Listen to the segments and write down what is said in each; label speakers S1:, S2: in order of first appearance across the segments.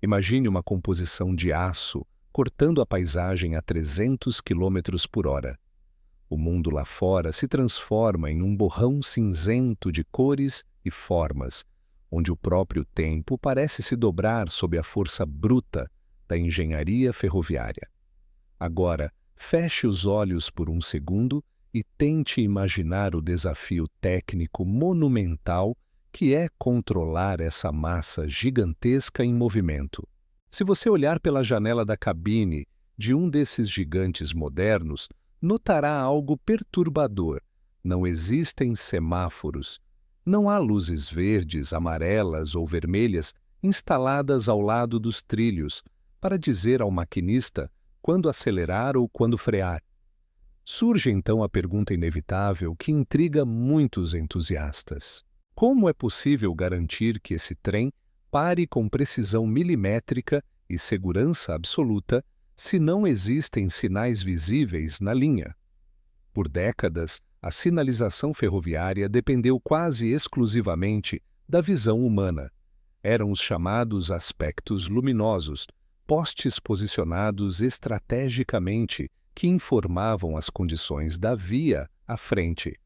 S1: Imagine uma composição de aço cortando a paisagem a 300 quilômetros por hora. O mundo lá fora se transforma em um borrão cinzento de cores e formas, onde o próprio tempo parece se dobrar sob a força bruta da engenharia ferroviária. Agora, feche os olhos por um segundo e tente imaginar o desafio técnico monumental que é controlar essa massa gigantesca em movimento. Se você olhar pela janela da cabine de um desses gigantes modernos, notará algo perturbador. Não existem semáforos. Não há luzes verdes, amarelas ou vermelhas instaladas ao lado dos trilhos para dizer ao maquinista quando acelerar ou quando frear. Surge então a pergunta inevitável que intriga muitos entusiastas. Como é possível garantir que esse trem pare com precisão milimétrica e segurança absoluta se não existem sinais visíveis na linha? Por décadas, a sinalização ferroviária dependeu quase exclusivamente da visão humana. Eram os chamados aspectos luminosos, postes posicionados estrategicamente que informavam as condições da via à frente.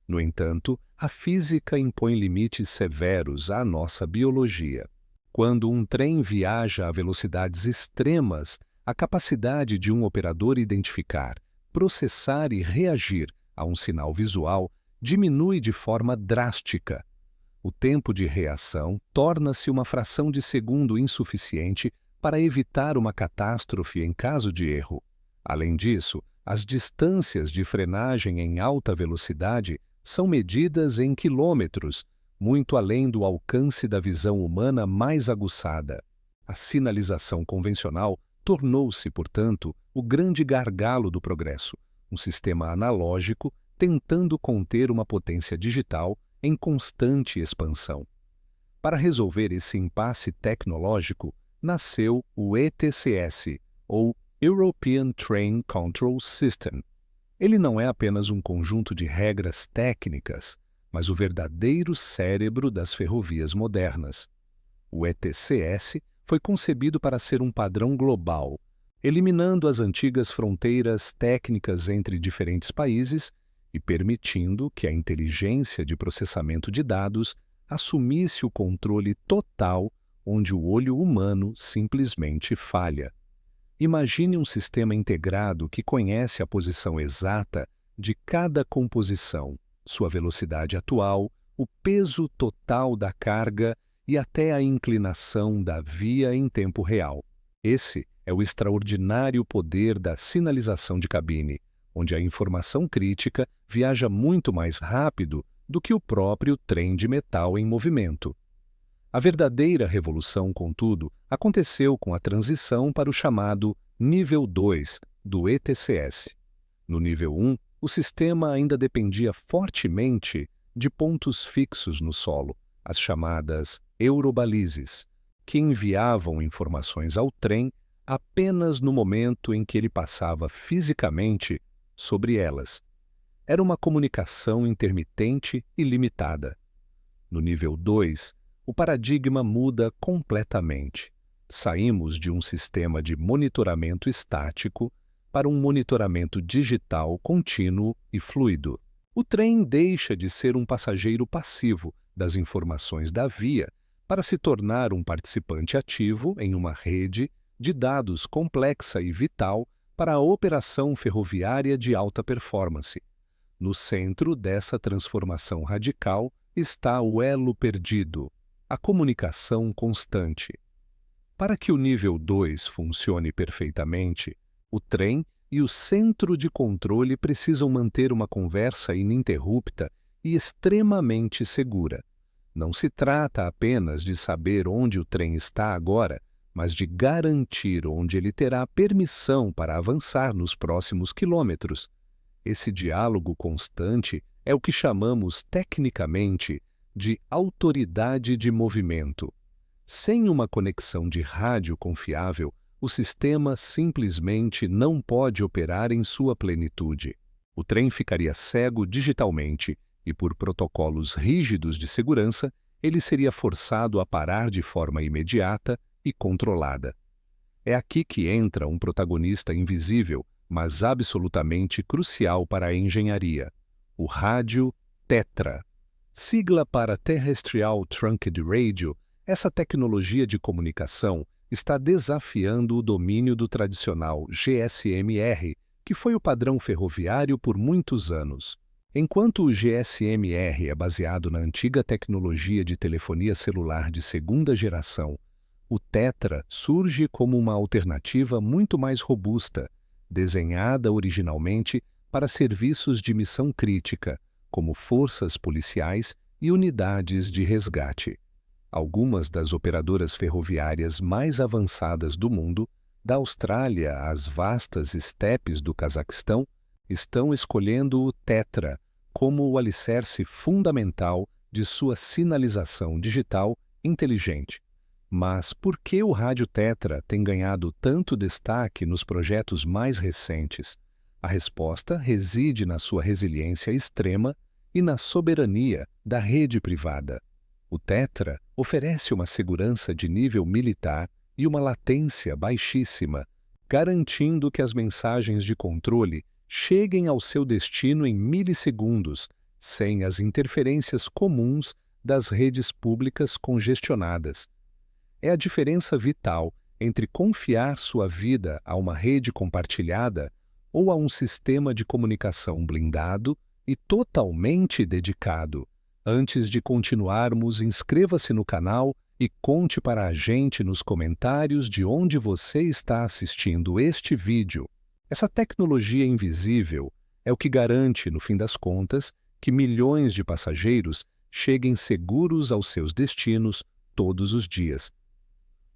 S1: No entanto, a física impõe limites severos à nossa biologia. Quando um trem viaja a velocidades extremas, a capacidade de um operador identificar, processar e reagir a um sinal visual diminui de forma drástica. O tempo de reação torna-se uma fração de segundo insuficiente para evitar uma catástrofe em caso de erro. Além disso, as distâncias de frenagem em alta velocidade são medidas em quilômetros, muito além do alcance da visão humana mais aguçada. A sinalização convencional tornou-se, portanto, o grande gargalo do progresso, um sistema analógico tentando conter uma potência digital em constante expansão. Para resolver esse impasse tecnológico, nasceu o ETCS, ou European Train Control System. Ele não é apenas um conjunto de regras técnicas, mas o verdadeiro cérebro das ferrovias modernas. O ETCS foi concebido para ser um padrão global, eliminando as antigas fronteiras técnicas entre diferentes países e permitindo que a inteligência de processamento de dados assumisse o controle total onde o olho humano simplesmente falha. Imagine um sistema integrado que conhece a posição exata de cada composição, sua velocidade atual, o peso total da carga e até a inclinação da via em tempo real. Esse é o extraordinário poder da sinalização de cabine, onde a informação crítica viaja muito mais rápido do que o próprio trem de metal em movimento. A verdadeira revolução, contudo, aconteceu com a transição para o chamado nível 2 do ETCS. No nível 1, o sistema ainda dependia fortemente de pontos fixos no solo, as chamadas eurobalizes, que enviavam informações ao trem apenas no momento em que ele passava fisicamente sobre elas. Era uma comunicação intermitente e limitada. No nível 2, o paradigma muda completamente. Saímos de um sistema de monitoramento estático para um monitoramento digital contínuo e fluido. O trem deixa de ser um passageiro passivo das informações da via para se tornar um participante ativo em uma rede de dados complexa e vital para a operação ferroviária de alta performance. No centro dessa transformação radical está o elo perdido, a comunicação constante. Para que o nível 2 funcione perfeitamente, o trem e o centro de controle precisam manter uma conversa ininterrupta e extremamente segura. Não se trata apenas de saber onde o trem está agora, mas de garantir onde ele terá permissão para avançar nos próximos quilômetros. Esse diálogo constante é o que chamamos tecnicamente de autoridade de movimento. Sem uma conexão de rádio confiável, o sistema simplesmente não pode operar em sua plenitude. O trem ficaria cego digitalmente e, por protocolos rígidos de segurança, ele seria forçado a parar de forma imediata e controlada. É aqui que entra um protagonista invisível, mas absolutamente crucial para a engenharia: o rádio TETRA. Sigla para Terrestrial Trunched Radio, essa tecnologia de comunicação está desafiando o domínio do tradicional GSM-R, que foi o padrão ferroviário por muitos anos. Enquanto o GSM-R é baseado na antiga tecnologia de telefonia celular de segunda geração, o TETRA surge como uma alternativa muito mais robusta, desenhada originalmente para serviços de missão crítica, como forças policiais e unidades de resgate. Algumas das operadoras ferroviárias mais avançadas do mundo, da Austrália às vastas estepes do Cazaquistão, estão escolhendo o TETRA como o alicerce fundamental de sua sinalização digital inteligente. Mas por que o rádio TETRA tem ganhado tanto destaque nos projetos mais recentes? A resposta reside na sua resiliência extrema e na soberania da rede privada. O TETRA oferece uma segurança de nível militar e uma latência baixíssima, garantindo que as mensagens de controle cheguem ao seu destino em milissegundos, sem as interferências comuns das redes públicas congestionadas. É a diferença vital entre confiar sua vida a uma rede compartilhada ou a um sistema de comunicação blindado e totalmente dedicado. Antes de continuarmos, inscreva-se no canal e conte para a gente nos comentários de onde você está assistindo este vídeo. Essa tecnologia invisível é o que garante, no fim das contas, que milhões de passageiros cheguem seguros aos seus destinos todos os dias.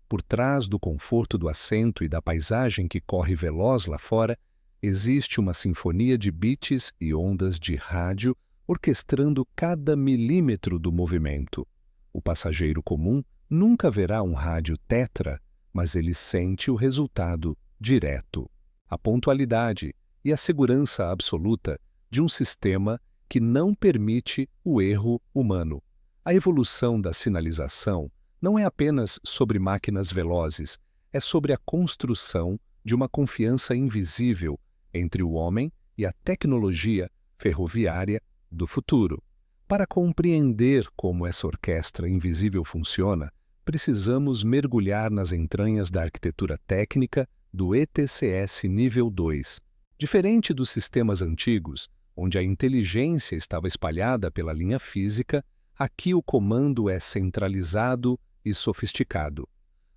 S1: Por trás do conforto do assento e da paisagem que corre veloz lá fora, existe uma sinfonia de bits e ondas de rádio orquestrando cada milímetro do movimento. O passageiro comum nunca verá um rádio TETRA, mas ele sente o resultado direto: a pontualidade e a segurança absoluta de um sistema que não permite o erro humano. A evolução da sinalização não é apenas sobre máquinas velozes, é sobre a construção de uma confiança invisível entre o homem e a tecnologia ferroviária do futuro. Para compreender como essa orquestra invisível funciona, precisamos mergulhar nas entranhas da arquitetura técnica do ETCS Nível 2. Diferente dos sistemas antigos, onde a inteligência estava espalhada pela linha física, aqui o comando é centralizado e sofisticado.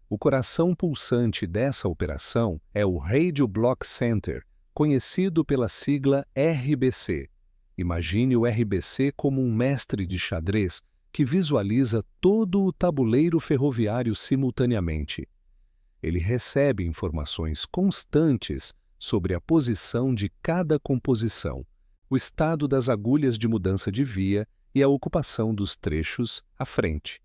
S1: O coração pulsante dessa operação é o Radio Block Center, conhecido pela sigla RBC. Imagine o RBC como um mestre de xadrez que visualiza todo o tabuleiro ferroviário simultaneamente. Ele recebe informações constantes sobre a posição de cada composição, o estado das agulhas de mudança de via e a ocupação dos trechos à frente.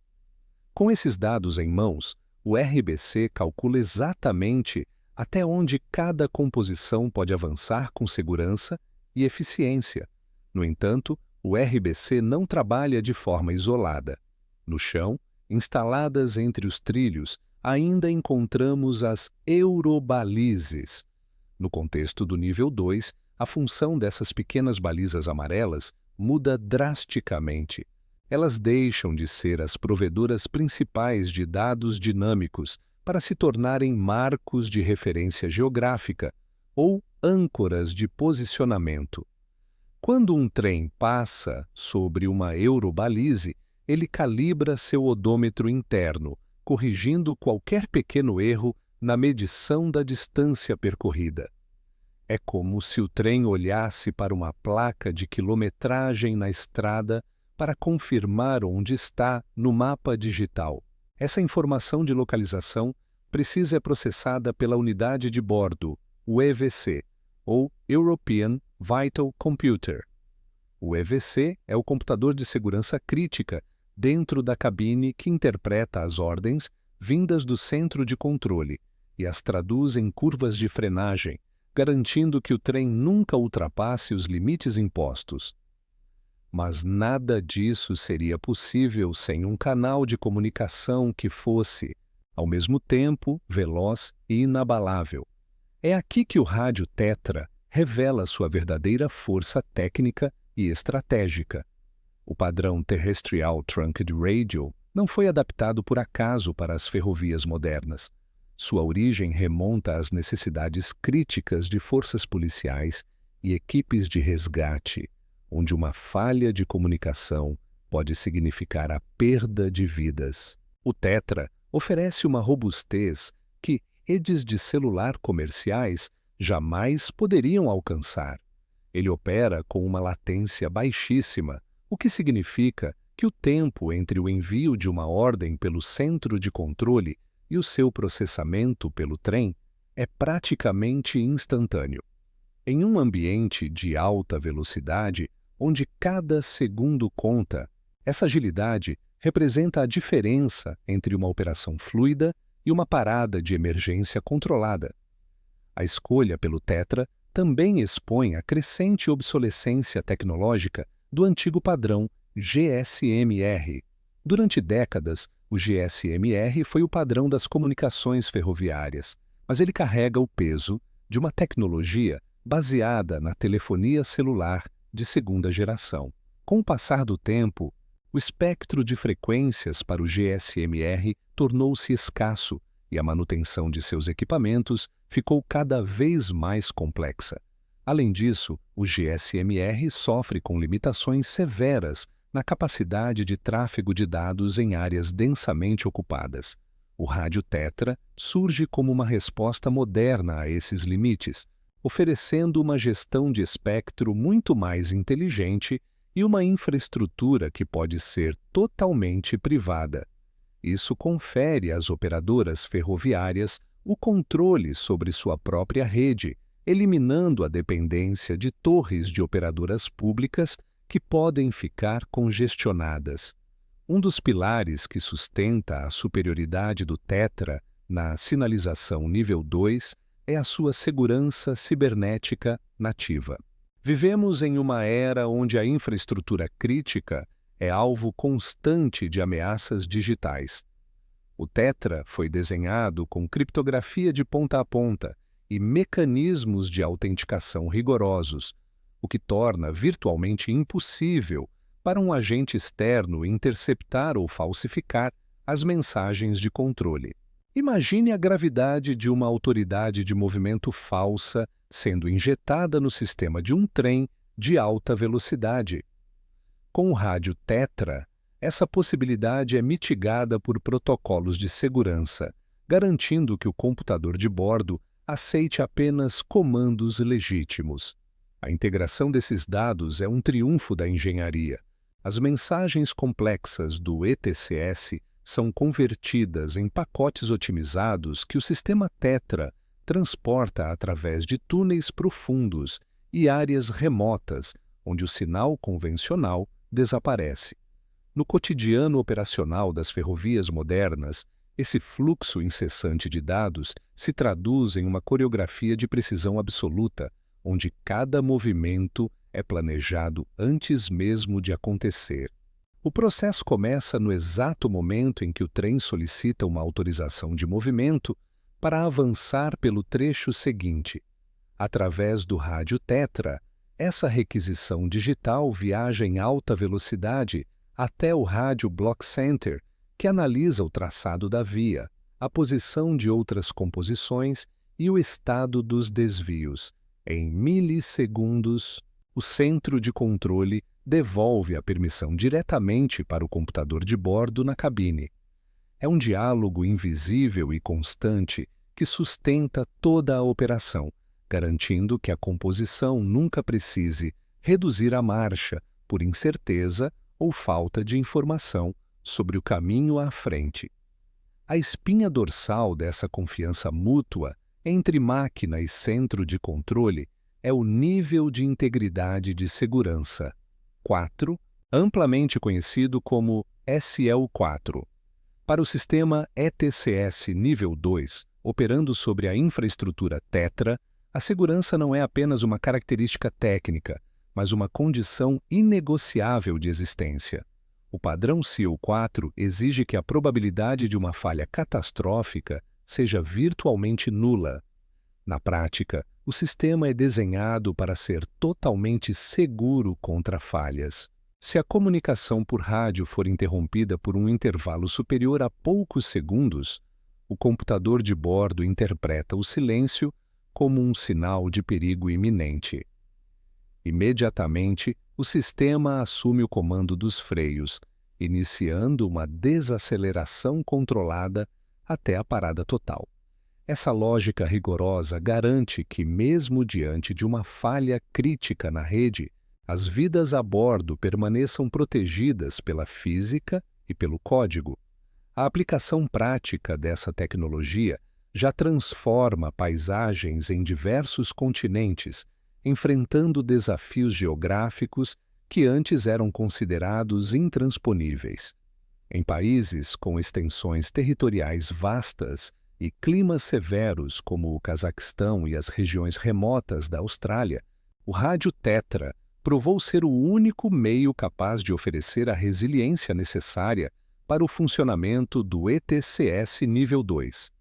S1: Com esses dados em mãos, o RBC calcula exatamente até onde cada composição pode avançar com segurança e eficiência. No entanto, o RBC não trabalha de forma isolada. No chão, instaladas entre os trilhos, ainda encontramos as eurobalizes. No contexto do nível 2, a função dessas pequenas balizas amarelas muda drasticamente. Elas deixam de ser as provedoras principais de dados dinâmicos para se tornarem marcos de referência geográfica ou âncoras de posicionamento. Quando um trem passa sobre uma eurobalize, ele calibra seu odômetro interno, corrigindo qualquer pequeno erro na medição da distância percorrida. É como se o trem olhasse para uma placa de quilometragem na estrada para confirmar onde está no mapa digital. Essa informação de localização precisa ser processada pela unidade de bordo, o EVC, ou European Vital Computer. O EVC é o computador de segurança crítica dentro da cabine que interpreta as ordens vindas do centro de controle e as traduz em curvas de frenagem, garantindo que o trem nunca ultrapasse os limites impostos. Mas nada disso seria possível sem um canal de comunicação que fosse ao mesmo tempo veloz e inabalável. É aqui que o rádio Tetra revela sua verdadeira força técnica e estratégica. O padrão Terrestrial Trunked Radio não foi adaptado por acaso para as ferrovias modernas. Sua origem remonta às necessidades críticas de forças policiais e equipes de resgate, onde uma falha de comunicação pode significar a perda de vidas. O Tetra oferece uma robustez que redes de celular comerciais jamais poderiam alcançar. Ele opera com uma latência baixíssima, o que significa que o tempo entre o envio de uma ordem pelo centro de controle e o seu processamento pelo trem é praticamente instantâneo. Em um ambiente de alta velocidade, onde cada segundo conta, essa agilidade representa a diferença entre uma operação fluida e uma parada de emergência controlada. A escolha pelo Tetra também expõe a crescente obsolescência tecnológica do antigo padrão GSM-R. Durante décadas, o GSM-R foi o padrão das comunicações ferroviárias, mas ele carrega o peso de uma tecnologia baseada na telefonia celular de segunda geração. Com o passar do tempo, o espectro de frequências para o GSM-R tornou-se escasso e a manutenção de seus equipamentos ficou cada vez mais complexa. Além disso, o GSM-R sofre com limitações severas na capacidade de tráfego de dados em áreas densamente ocupadas. O rádio Tetra surge como uma resposta moderna a esses limites, oferecendo uma gestão de espectro muito mais inteligente e uma infraestrutura que pode ser totalmente privada. Isso confere às operadoras ferroviárias o controle sobre sua própria rede, eliminando a dependência de torres de operadoras públicas que podem ficar congestionadas. Um dos pilares que sustenta a superioridade do Tetra na sinalização nível 2 é a sua segurança cibernética nativa. Vivemos em uma era onde a infraestrutura crítica é alvo constante de ameaças digitais. O Tetra foi desenhado com criptografia de ponta a ponta e mecanismos de autenticação rigorosos, o que torna virtualmente impossível para um agente externo interceptar ou falsificar as mensagens de controle. Imagine a gravidade de uma autoridade de movimento falsa sendo injetada no sistema de um trem de alta velocidade. Com o rádio Tetra, essa possibilidade é mitigada por protocolos de segurança, garantindo que o computador de bordo aceite apenas comandos legítimos. A integração desses dados é um triunfo da engenharia. As mensagens complexas do ETCS são convertidas em pacotes otimizados que o sistema Tetra transporta através de túneis profundos e áreas remotas, onde o sinal convencional desaparece. No cotidiano operacional das ferrovias modernas, esse fluxo incessante de dados se traduz em uma coreografia de precisão absoluta, onde cada movimento é planejado antes mesmo de acontecer. O processo começa no exato momento em que o trem solicita uma autorização de movimento para avançar pelo trecho seguinte. Através do rádio Tetra, essa requisição digital viaja em alta velocidade até o rádio Block Center, que analisa o traçado da via, a posição de outras composições e o estado dos desvios. Em milissegundos, o centro de controle devolve a permissão diretamente para o computador de bordo na cabine. É um diálogo invisível e constante que sustenta toda a operação, garantindo que a composição nunca precise reduzir a marcha por incerteza ou falta de informação sobre o caminho à frente. A espinha dorsal dessa confiança mútua entre máquina e centro de controle é o nível de integridade de segurança 4, amplamente conhecido como SL4. Para o sistema ETCS nível 2, operando sobre a infraestrutura Tetra, a segurança não é apenas uma característica técnica, mas uma condição inegociável de existência. O padrão SEAL-4 exige que a probabilidade de uma falha catastrófica seja virtualmente nula. Na prática, o sistema é desenhado para ser totalmente seguro contra falhas. Se a comunicação por rádio for interrompida por um intervalo superior a poucos segundos, o computador de bordo interpreta o silêncio como um sinal de perigo iminente. Imediatamente, o sistema assume o comando dos freios, iniciando uma desaceleração controlada até a parada total. Essa lógica rigorosa garante que, mesmo diante de uma falha crítica na rede, as vidas a bordo permaneçam protegidas pela física e pelo código. A aplicação prática dessa tecnologia já transforma paisagens em diversos continentes, enfrentando desafios geográficos que antes eram considerados intransponíveis. Em países com extensões territoriais vastas e climas severos como o Cazaquistão e as regiões remotas da Austrália, o rádio Tetra provou ser o único meio capaz de oferecer a resiliência necessária para o funcionamento do ETCS nível 2.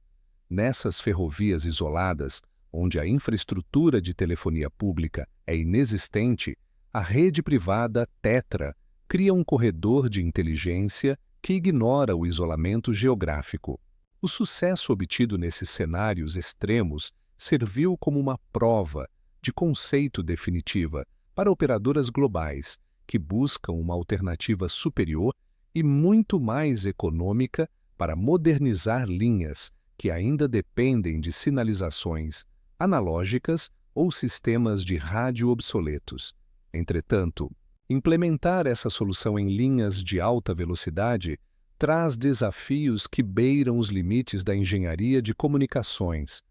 S1: Nessas ferrovias isoladas, onde a infraestrutura de telefonia pública é inexistente, a rede privada Tetra cria um corredor de inteligência que ignora o isolamento geográfico. O sucesso obtido nesses cenários extremos serviu como uma prova de conceito definitiva para operadoras globais que buscam uma alternativa superior e muito mais econômica para modernizar linhas que ainda dependem de sinalizações analógicas ou sistemas de rádio obsoletos. Entretanto, implementar essa solução em linhas de alta velocidade traz desafios que beiram os limites da engenharia de comunicações.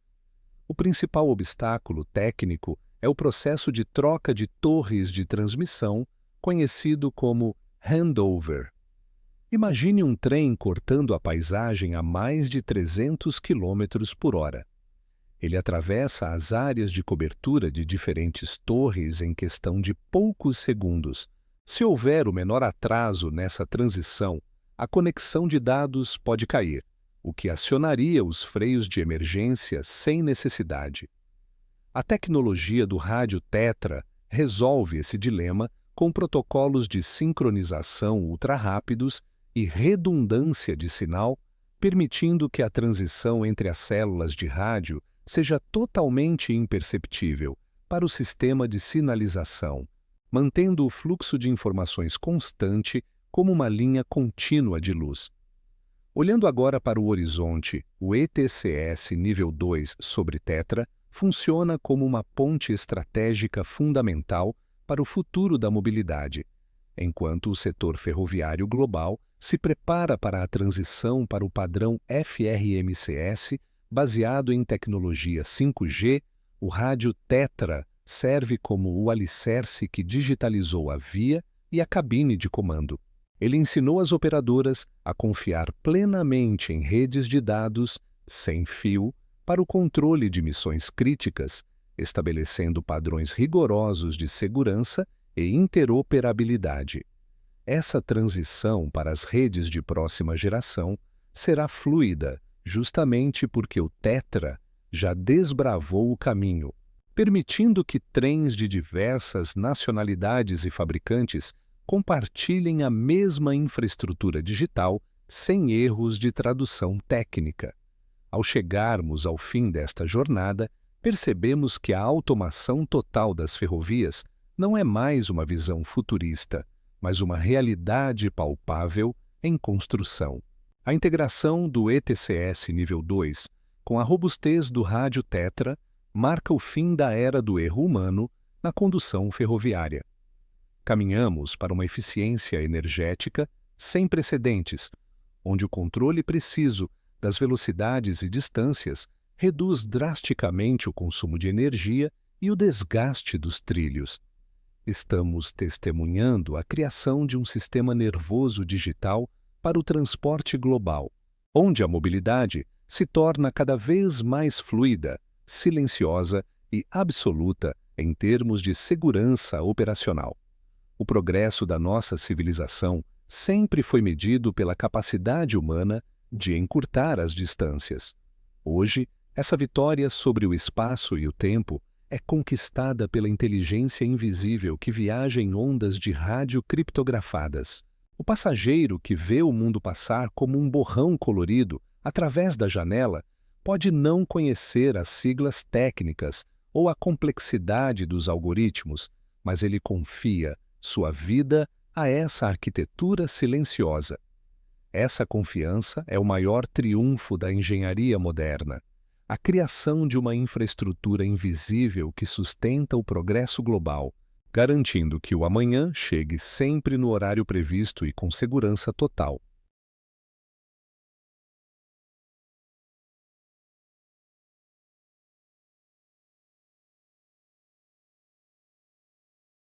S1: O principal obstáculo técnico é o processo de troca de torres de transmissão, conhecido como handover. Imagine um trem cortando a paisagem a mais de 300 km por hora. Ele atravessa as áreas de cobertura de diferentes torres em questão de poucos segundos. Se houver o menor atraso nessa transição, a conexão de dados pode cair, o que acionaria os freios de emergência sem necessidade. A tecnologia do rádio Tetra resolve esse dilema com protocolos de sincronização ultra-rápidos e redundância de sinal, permitindo que a transição entre as células de rádio seja totalmente imperceptível para o sistema de sinalização, mantendo o fluxo de informações constante como uma linha contínua de luz. Olhando agora para o horizonte, o ETCS nível 2 sobre Tetra funciona como uma ponte estratégica fundamental para o futuro da mobilidade, enquanto o setor ferroviário global se prepara para a transição para o padrão FRMCS baseado em tecnologia 5G. O rádio Tetra serve como o alicerce que digitalizou a via e a cabine de comando. Ele ensinou as operadoras a confiar plenamente em redes de dados sem fio para o controle de missões críticas, estabelecendo padrões rigorosos de segurança e interoperabilidade. Essa transição para as redes de próxima geração será fluida, justamente porque o Tetra já desbravou o caminho, permitindo que trens de diversas nacionalidades e fabricantes compartilhem a mesma infraestrutura digital sem erros de tradução técnica. Ao chegarmos ao fim desta jornada, percebemos que a automação total das ferrovias não é mais uma visão futurista, mas uma realidade palpável em construção. A integração do ETCS nível 2 com a robustez do rádio Tetra marca o fim da era do erro humano na condução ferroviária. Caminhamos para uma eficiência energética sem precedentes, onde o controle preciso das velocidades e distâncias reduz drasticamente o consumo de energia e o desgaste dos trilhos. Estamos testemunhando a criação de um sistema nervoso digital para o transporte global, onde a mobilidade se torna cada vez mais fluida, silenciosa e absoluta em termos de segurança operacional. O progresso da nossa civilização sempre foi medido pela capacidade humana de encurtar as distâncias. Hoje, essa vitória sobre o espaço e o tempo é conquistada pela inteligência invisível que viaja em ondas de rádio criptografadas. O passageiro que vê o mundo passar como um borrão colorido através da janela pode não conhecer as siglas técnicas ou a complexidade dos algoritmos, mas ele confia sua vida a essa arquitetura silenciosa. Essa confiança é o maior triunfo da engenharia moderna, a criação de uma infraestrutura invisível que sustenta o progresso global, garantindo que o amanhã chegue sempre no horário previsto e com segurança total.